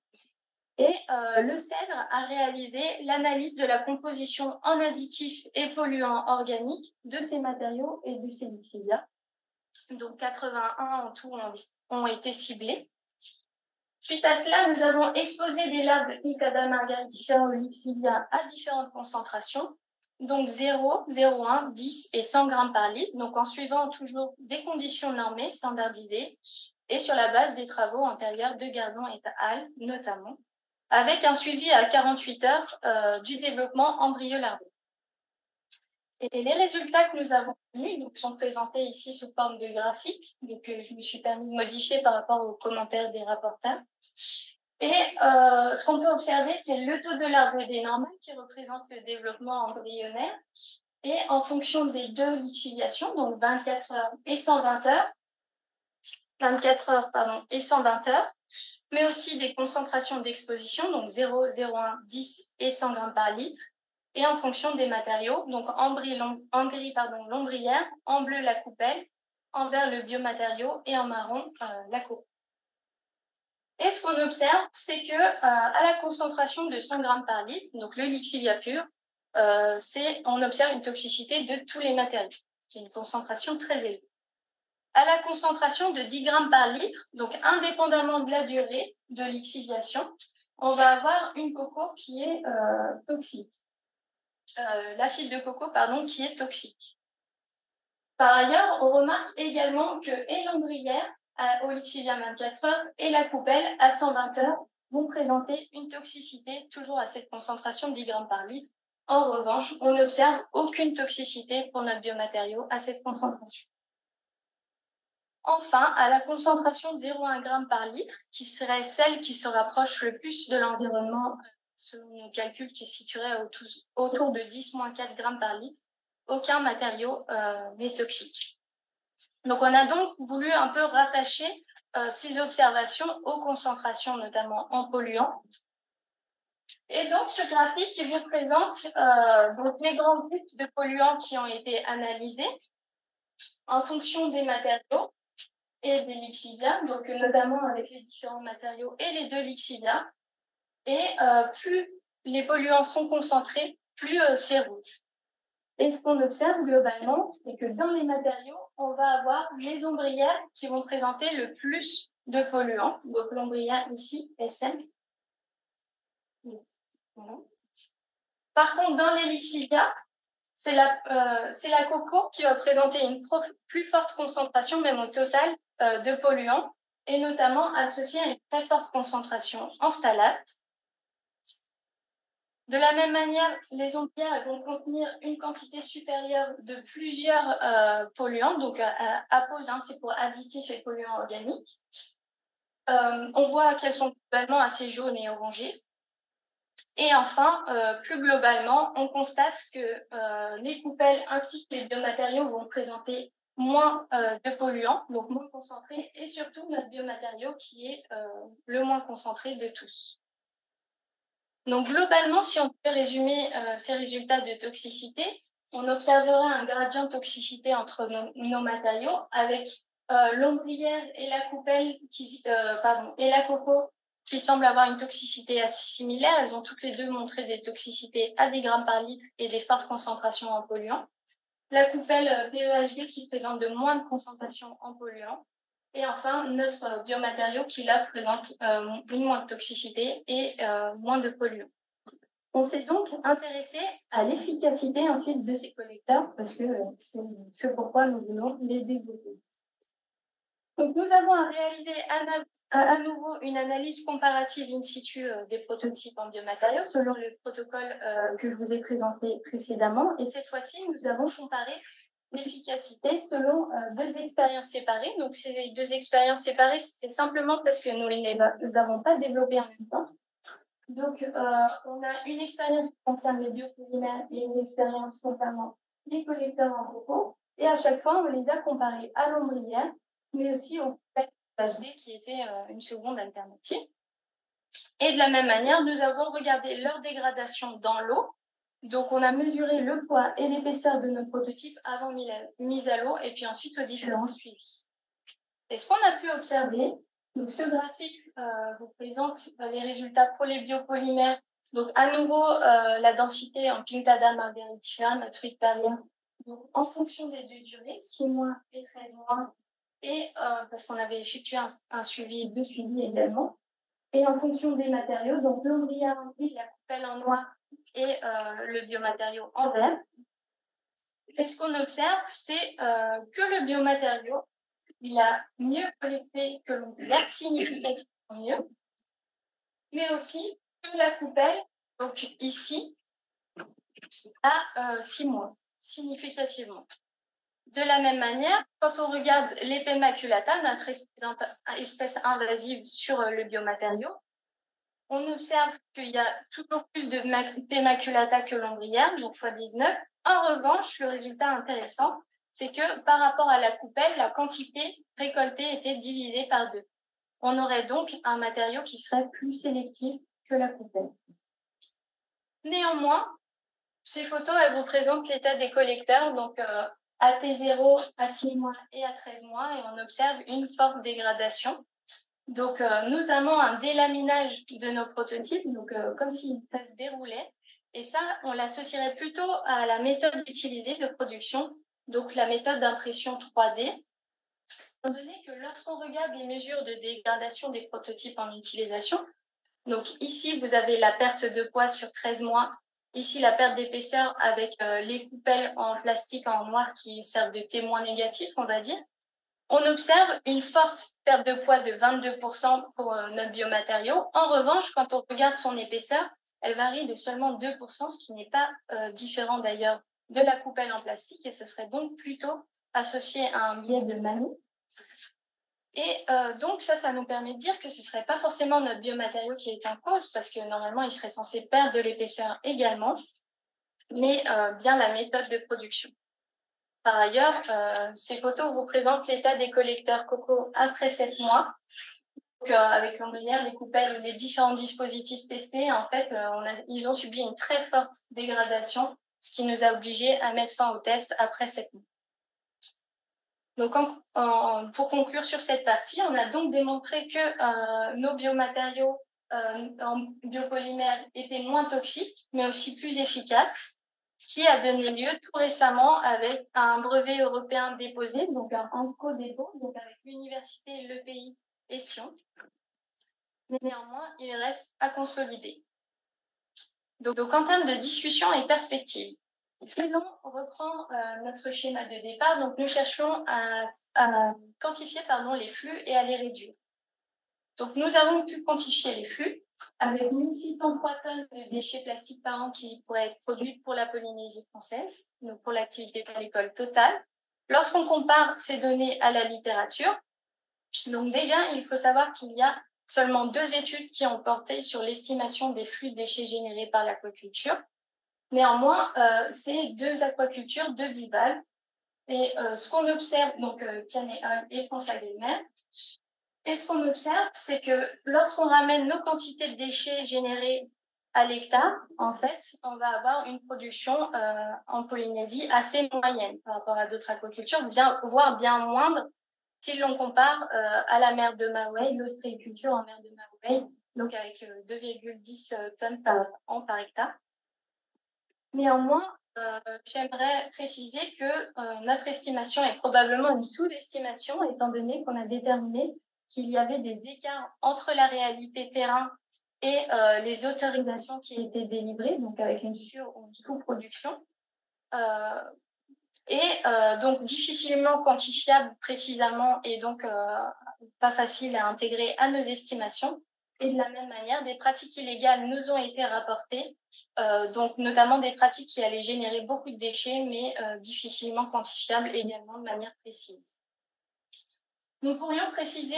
Et le CEDRE a réalisé l'analyse de la composition en additifs et polluants organiques de ces matériaux et de ces lixivias. Donc 81 en tout ont été ciblés. Suite à cela, nous avons exposé des larves de Nicada margaritis différents lixivia à différentes concentrations, donc 0, 0,1, 10 et 100 grammes par litre, donc en suivant toujours des conditions normées, standardisées, et sur la base des travaux antérieurs de Gardon et al. Notamment, avec un suivi à 48 heures du développement embryo-larvé. Et les résultats que nous avons obtenus sont présentés ici sous forme de graphique, donc je me suis permis de modifier par rapport aux commentaires des rapporteurs. Et ce qu'on peut observer, c'est le taux de larvé normal qui représente le développement embryonnaire. Et en fonction des deux lixiviations, donc 24 heures et 120 heures, 24 heures pardon, et 120 heures, mais aussi des concentrations d'exposition, donc 0, 0,1, 10 et 100 grammes par litre, et en fonction des matériaux, donc en gris l'ombrière, en bleu la coupelle, en vert le biomatériau et en marron la coco. Et ce qu'on observe, c'est que à la concentration de 100 grammes par litre, donc le lixivia pur, on observe une toxicité de tous les matériaux, qui est une concentration très élevée. À la concentration de 10 grammes par litre, donc indépendamment de la durée de lixiviation, on va avoir une coco qui est toxique. La fibre de coco, qui est toxique. Par ailleurs, on remarque également que et l'ombrière au lixivia 24 heures et la coupelle à 120 heures vont présenter une toxicité toujours à cette concentration de 10 grammes par litre. En revanche, on n'observe aucune toxicité pour notre biomatériau à cette concentration. Enfin, à la concentration de 0,1 g par litre, qui serait celle qui se rapproche le plus de l'environnement selon nos calculs qui se situerait autour de 10-4 g par litre, aucun matériau n'est toxique. Donc, on a donc voulu un peu rattacher ces observations aux concentrations, notamment en polluants. Et donc, ce graphique qui vous présente donc les grands groupes de polluants qui ont été analysés en fonction des matériaux et des lixivias, donc notamment avec les différents matériaux et les deux lixivias. Et plus les polluants sont concentrés, plus c'est rouge. Et ce qu'on observe globalement, c'est que dans les matériaux, on va avoir les ombrières qui vont présenter le plus de polluants. Donc l'ombrière ici, SM. Voilà. Par contre, dans les lixivias, c'est la coco qui va présenter une plus forte concentration, même au total, de polluants, et notamment associée à une très forte concentration en phtalate. De la même manière, les ombrières vont contenir une quantité supérieure de plusieurs polluants, donc APOS, c'est pour additifs et polluants organiques. On voit qu'elles sont globalement assez jaunes et orangées. Et enfin, plus globalement, on constate que les coupelles ainsi que les biomatériaux vont présenter moins de polluants, donc moins concentrés, et surtout notre biomatériau qui est le moins concentré de tous. Donc globalement, si on peut résumer ces résultats de toxicité, on observerait un gradient de toxicité entre nos matériaux avec l'ombrière et la coupelle et la coco qui semblent avoir une toxicité assez similaire. Elles ont toutes les deux montré des toxicités à des grammes par litre et des fortes concentrations en polluants. La coupelle PEHD qui présente de moins de concentration en polluants. Et enfin, notre biomatériau qui, là, présente moins de toxicité et moins de polluants. On s'est donc intéressé à l'efficacité ensuite de ces collecteurs parce que c'est ce pourquoi nous voulons les développer. Donc, nous avons réalisé à nouveau une analyse comparative in situ des prototypes en biomatériaux selon le protocole que je vous ai présenté précédemment. Et cette fois-ci, nous avons comparé l'efficacité selon deux expériences séparées. Donc, ces deux expériences séparées, c'était simplement parce que nous ne les avons pas développées en même temps. Donc, on a une expérience qui concerne les biopolymères et une expérience concernant les collecteurs en coco. Et à chaque fois, on les a comparés à l'ombrière, mais aussi au PHD qui était une seconde alternative. Et de la même manière, nous avons regardé leur dégradation dans l'eau. Donc, on a mesuré le poids et l'épaisseur de nos prototypes avant mise à l'eau et puis ensuite aux différents suivis. Et ce qu'on a pu observer, donc ce graphique vous présente les résultats pour les biopolymères. Donc, à nouveau, la densité en Pinctada margaritifera, notre hyperlien. Donc, en fonction des deux durées, 6 mois et 13 mois, et parce qu'on avait effectué un suivi, deux suivis également. Et en fonction des matériaux, donc l'ombrière en gris, la coupelle en noir et le biomatériau en vert. Et ce qu'on observe, c'est que le biomatériau, il a mieux collecté que l'ombrière, significativement mieux, mais aussi que la coupelle, donc ici, à 6 mois, significativement. De la même manière, quand on regarde l'épée maculata, notre espèce invasive sur le biomatériau, on observe qu'il y a toujours plus de P. maculata que l'ombrière, donc x19. En revanche, le résultat intéressant, c'est que par rapport à la coupelle, la quantité récoltée était divisée par 2. On aurait donc un matériau qui serait plus sélectif que la coupelle. Néanmoins, ces photos, elles vous présentent l'état des collecteurs, donc à T0, à 6 mois et à 13 mois, et on observe une forte dégradation. Donc, notamment un délaminage de nos prototypes, donc comme si ça se déroulait. Et ça, on l'associerait plutôt à la méthode utilisée de production, donc la méthode d'impression 3D. Étant donné que lorsqu'on regarde les mesures de dégradation des prototypes en utilisation, donc ici, vous avez la perte de poids sur 13 mois, ici la perte d'épaisseur avec les coupelles en plastique en noir qui servent de témoins négatifs, on va dire. On observe une forte perte de poids de 22% pour notre biomatériau. En revanche, quand on regarde son épaisseur, elle varie de seulement 2%, ce qui n'est pas différent d'ailleurs de la coupelle en plastique, et ce serait donc plutôt associé à un biais de Mann. Et donc ça nous permet de dire que ce ne serait pas forcément notre biomatériau qui est en cause, parce que normalement, il serait censé perdre de l'épaisseur également, mais bien la méthode de production. Par ailleurs, ces photos vous présentent l'état des collecteurs coco après 7 mois. Donc, avec l'ombrière, les coupelles, les différents dispositifs testés, en fait, ils ont subi une très forte dégradation, ce qui nous a obligés à mettre fin au test après 7 mois. Donc, pour conclure sur cette partie, on a donc démontré que nos biomatériaux en biopolymères étaient moins toxiques, mais aussi plus efficaces, ce qui a donné lieu tout récemment avec un brevet européen déposé, donc un co-dépôt, donc avec l'université, l'EPI et Sion. Mais néanmoins, il reste à consolider. Donc en termes de discussion et perspective, si l'on reprend notre schéma de départ, donc nous cherchons à quantifier les flux et à les réduire. Donc nous avons pu quantifier les flux. avec 1603 tonnes de déchets plastiques par an qui pourraient être produits pour la Polynésie française, donc pour l'activité agricole totale. Lorsqu'on compare ces données à la littérature, donc déjà, il faut savoir qu'il y a seulement 2 études qui ont porté sur l'estimation des flux de déchets générés par l'aquaculture. Néanmoins, c'est 2 aquacultures, 2 bivales. Et ce qu'on observe, donc Tiane et France Agrimer, et ce qu'on observe, c'est que lorsqu'on ramène nos quantités de déchets générés à l'hectare, en fait, on va avoir une production en Polynésie assez moyenne par rapport à d'autres aquacultures, voire bien moindre si l'on compare à la mer de Maui, l'ostréiculture en mer de Maui, donc avec 2,10 tonnes par an par hectare. Néanmoins, j'aimerais préciser que notre estimation est probablement une sous-estimation, étant donné qu'on a déterminé qu'il y avait des écarts entre la réalité terrain et les autorisations qui étaient délivrées, donc avec une sur- ou une sous-production. Donc difficilement quantifiable précisément et donc pas facile à intégrer à nos estimations. Et de la même manière, des pratiques illégales nous ont été rapportées, donc notamment des pratiques qui allaient générer beaucoup de déchets, mais difficilement quantifiables également de manière précise. Nous pourrions préciser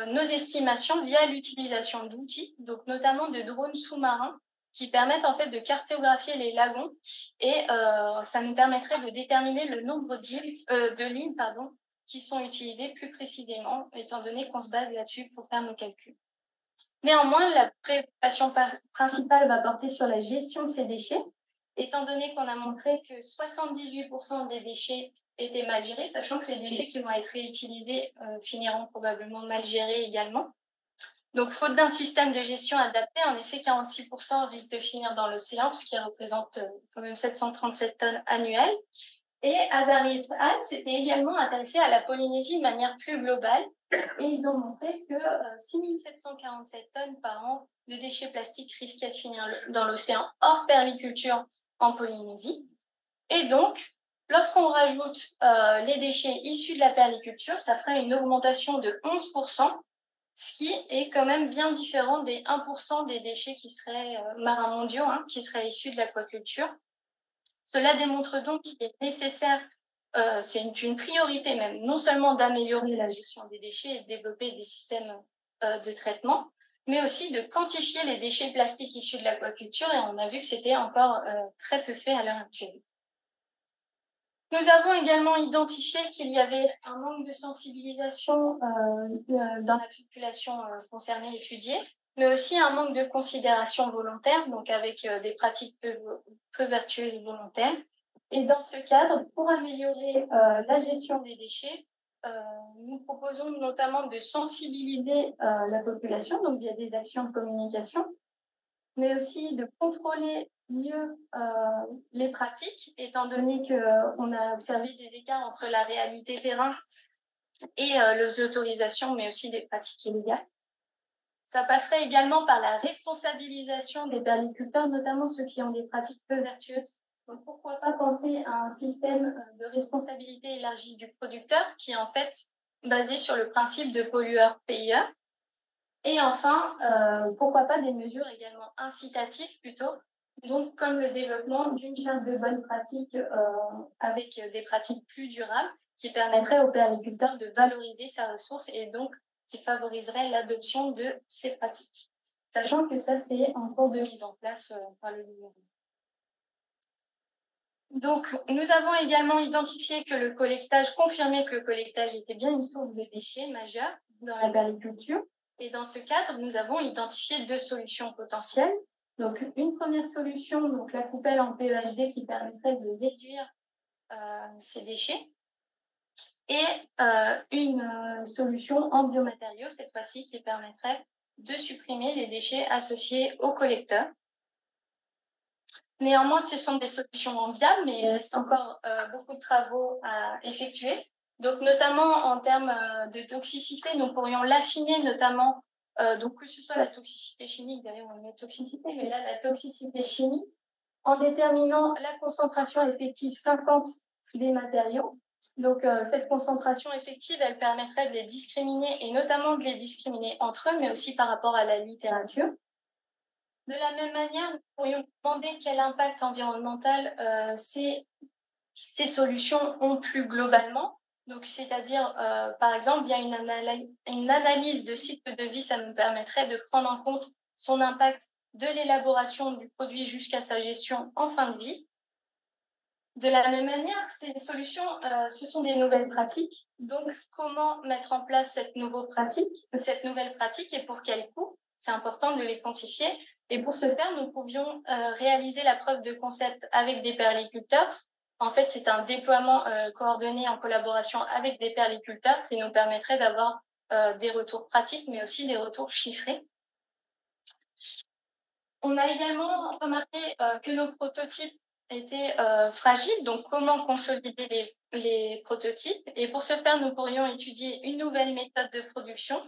nos estimations via l'utilisation d'outils, donc notamment de drones sous-marins, qui permettent en fait de cartographier les lagons et ça nous permettrait de déterminer le nombre de lignes qui sont utilisées plus précisément, étant donné qu'on se base là-dessus pour faire nos calculs. Néanmoins, la préoccupation principale va porter sur la gestion de ces déchets, étant donné qu'on a montré que 78% des déchets étaient mal gérés, sachant que les déchets qui vont être réutilisés finiront probablement mal gérés également. Donc, faute d'un système de gestion adapté, en effet, 46% risquent de finir dans l'océan, ce qui représente quand même 737 tonnes annuelles. Et Azari et al. S'étaient également intéressés à la Polynésie de manière plus globale et ils ont montré que 6747 tonnes par an de déchets plastiques risquaient de finir dans l'océan hors perliculture en Polynésie. Et donc, lorsqu'on rajoute les déchets issus de la perliculture, ça ferait une augmentation de 11%, ce qui est quand même bien différent des 1% des déchets qui seraient marins mondiaux, qui seraient issus de l'aquaculture. Cela démontre donc qu'il est nécessaire, c'est une priorité même, non seulement d'améliorer la gestion des déchets et de développer des systèmes de traitement, mais aussi de quantifier les déchets plastiques issus de l'aquaculture, et on a vu que c'était encore très peu fait à l'heure actuelle. Nous avons également identifié qu'il y avait un manque de sensibilisation dans la population concernée étudiée, mais aussi un manque de considération volontaire, donc avec des pratiques peu vertueuses volontaires. Et dans ce cadre, pour améliorer la gestion des déchets, nous proposons notamment de sensibiliser la population, donc via des actions de communication, mais aussi de contrôler mieux les pratiques, étant donné qu'on a observé des écarts entre la réalité terrain et les autorisations, mais aussi des pratiques illégales. Ça passerait également par la responsabilisation des perliculteurs, notamment ceux qui ont des pratiques peu vertueuses. Donc pourquoi pas penser à un système de responsabilité élargie du producteur qui est en fait basé sur le principe de pollueur-payeur. Et enfin, pourquoi pas des mesures également incitatives plutôt, donc comme le développement d'une charte de bonnes pratiques avec des pratiques plus durables qui permettraient aux perliculteurs de valoriser sa ressource et donc qui favoriserait l'adoption de ces pratiques. Sachant que ça, c'est en cours de mise en place par le gouvernement. Donc, nous avons également identifié que confirmé que le collectage était bien une source de déchets majeure dans la perliculture. Et dans ce cadre, nous avons identifié 2 solutions potentielles. Donc, une première solution, donc la coupelle en PEHD qui permettrait de réduire ces déchets. Et une solution en biomatériaux, cette fois-ci, qui permettrait de supprimer les déchets associés au collecteur. Néanmoins, ce sont des solutions viables, mais il reste encore beaucoup de travaux à effectuer. Donc, notamment en termes de toxicité, nous pourrions l'affiner, notamment, donc que ce soit la toxicité chimique, d'ailleurs on met toxicité, mais là, la toxicité chimique, en déterminant la concentration effective 50 des matériaux. Donc, cette concentration effective, elle permettrait de les discriminer, et notamment de les discriminer entre eux, mais aussi par rapport à la littérature. De la même manière, nous pourrions demander quel impact environnemental ces solutions ont plus globalement. Donc, c'est-à-dire, par exemple, via une analyse de cycle de vie, ça nous permettrait de prendre en compte son impact de l'élaboration du produit jusqu'à sa gestion en fin de vie. De la même manière, ces solutions, ce sont des nouvelles pratiques. Donc, comment mettre en place cette nouvelle pratique et pour quel coût? C'est important de les quantifier. Et pour ce faire, nous pouvions réaliser la preuve de concept avec des perliculteurs. En fait, c'est un déploiement coordonné en collaboration avec des perliculteurs qui nous permettrait d'avoir des retours pratiques, mais aussi des retours chiffrés. On a également remarqué que nos prototypes étaient fragiles, donc comment consolider les prototypes. Et pour ce faire, nous pourrions étudier une nouvelle méthode de production,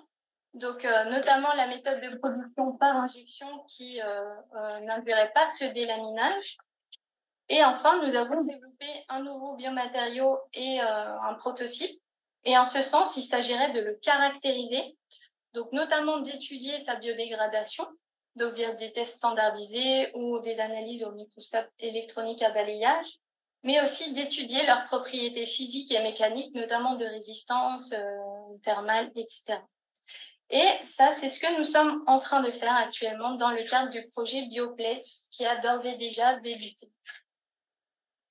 donc notamment la méthode de production par injection qui n'induirait pas ce délaminage. Et enfin, nous avons développé un nouveau biomatériau et un prototype. Et en ce sens, il s'agirait de le caractériser, donc notamment d'étudier sa biodégradation, donc via des tests standardisés ou des analyses au microscope électronique à balayage, mais aussi d'étudier leurs propriétés physiques et mécaniques, notamment de résistance thermale, etc. Et ça, c'est ce que nous sommes en train de faire actuellement dans le cadre du projet BioPlates qui a d'ores et déjà débuté.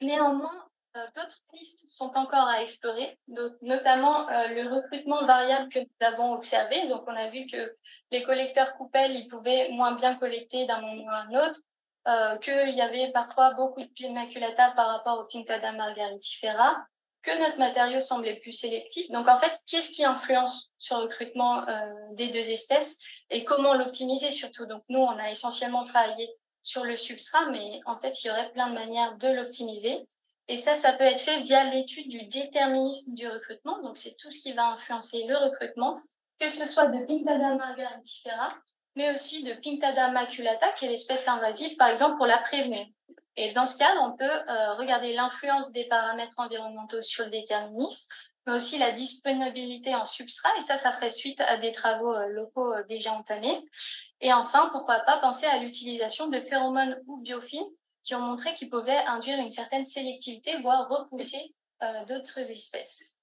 Néanmoins, d'autres pistes sont encore à explorer, notamment le recrutement variable que nous avons observé. Donc, on a vu que les collecteurs coupelles, ils pouvaient moins bien collecter d'un moment à un autre, qu'il y avait parfois beaucoup de Pimmaculata par rapport au Pinctada margaritifera, que notre matériau semblait plus sélectif. Donc, en fait, qu'est-ce qui influence sur le recrutement des deux espèces et comment l'optimiser surtout? Donc, nous, on a essentiellement travaillé sur le substrat, mais en fait, il y aurait plein de manières de l'optimiser. Et ça peut être fait via l'étude du déterminisme du recrutement. Donc, c'est tout ce qui va influencer le recrutement, que ce soit de Pinctada margaritifera, mais aussi de Pinctada maculata, qui est l'espèce invasive, par exemple, pour la prévenir. Et dans ce cadre, on peut regarder l'influence des paramètres environnementaux sur le déterminisme, mais aussi la disponibilité en substrat. Et ça ferait suite à des travaux locaux déjà entamés. Et enfin, pourquoi pas penser à l'utilisation de phéromones ou biofilms qui ont montré qu'ils pouvaient induire une certaine sélectivité, voire repousser d'autres espèces.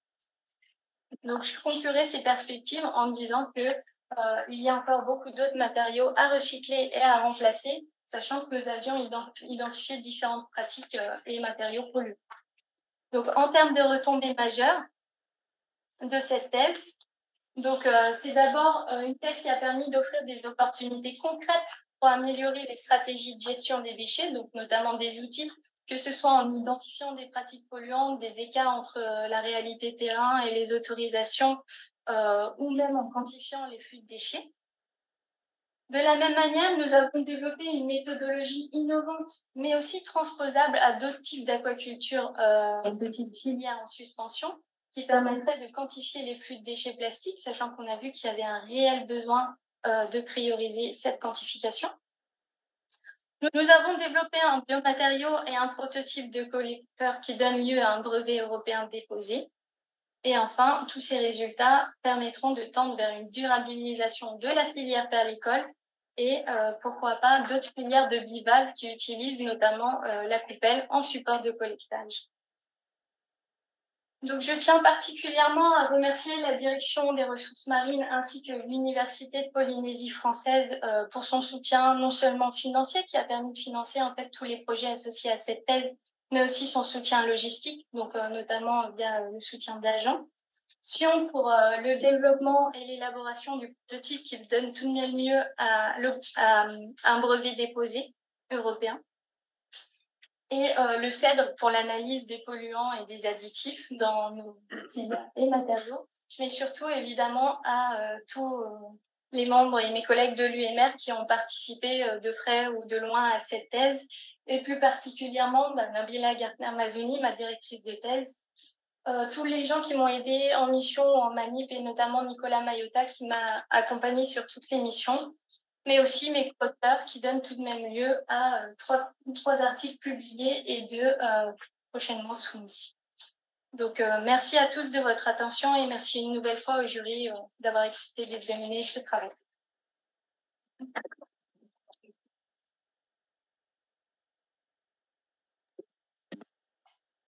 Donc, je conclurai ces perspectives en disant qu'il y a encore beaucoup d'autres matériaux à recycler et à remplacer, sachant que nous avions identifié différentes pratiques et matériaux polluants. Donc, en termes de retombées majeures de cette thèse, donc, c'est d'abord une thèse qui a permis d'offrir des opportunités concrètes pour améliorer les stratégies de gestion des déchets, donc notamment des outils, que ce soit en identifiant des pratiques polluantes, des écarts entre la réalité terrain et les autorisations, ou même en quantifiant les flux de déchets. De la même manière, nous avons développé une méthodologie innovante, mais aussi transposable à d'autres types d'aquaculture, de type filière en suspension, qui permettrait de quantifier les flux de déchets plastiques, sachant qu'on a vu qu'il y avait un réel besoin de prioriser cette quantification. Nous avons développé un biomatériau et un prototype de collecteur qui donne lieu à un brevet européen déposé. Et enfin, tous ces résultats permettront de tendre vers une durabilisation de la filière perlicole et pourquoi pas d'autres filières de bivalves qui utilisent notamment la coupelle en support de collectage. Donc, je tiens particulièrement à remercier la Direction des ressources marines ainsi que l'Université de Polynésie française pour son soutien non seulement financier qui a permis de financer en fait tous les projets associés à cette thèse, mais aussi son soutien logistique, donc notamment via le soutien d'agents. Sion pour le développement et l'élaboration du prototype qui donne tout de même lieu à un brevet déposé européen. Et le CEDRE pour l'analyse des polluants et des additifs dans nos filières et matériaux, mais surtout évidemment à tous les membres et mes collègues de l'UMR qui ont participé de près ou de loin à cette thèse, et plus particulièrement Nabila Gartner-Mazouni, ma directrice de thèse, tous les gens qui m'ont aidé en mission en manip et notamment Nicolas Mayotta qui m'a accompagné sur toutes les missions, mais aussi mes co-auteurs qui donnent tout de même lieu à trois articles publiés et deux prochainement soumis. Donc, merci à tous de votre attention et merci une nouvelle fois au jury d'avoir accepté d'examiner ce travail.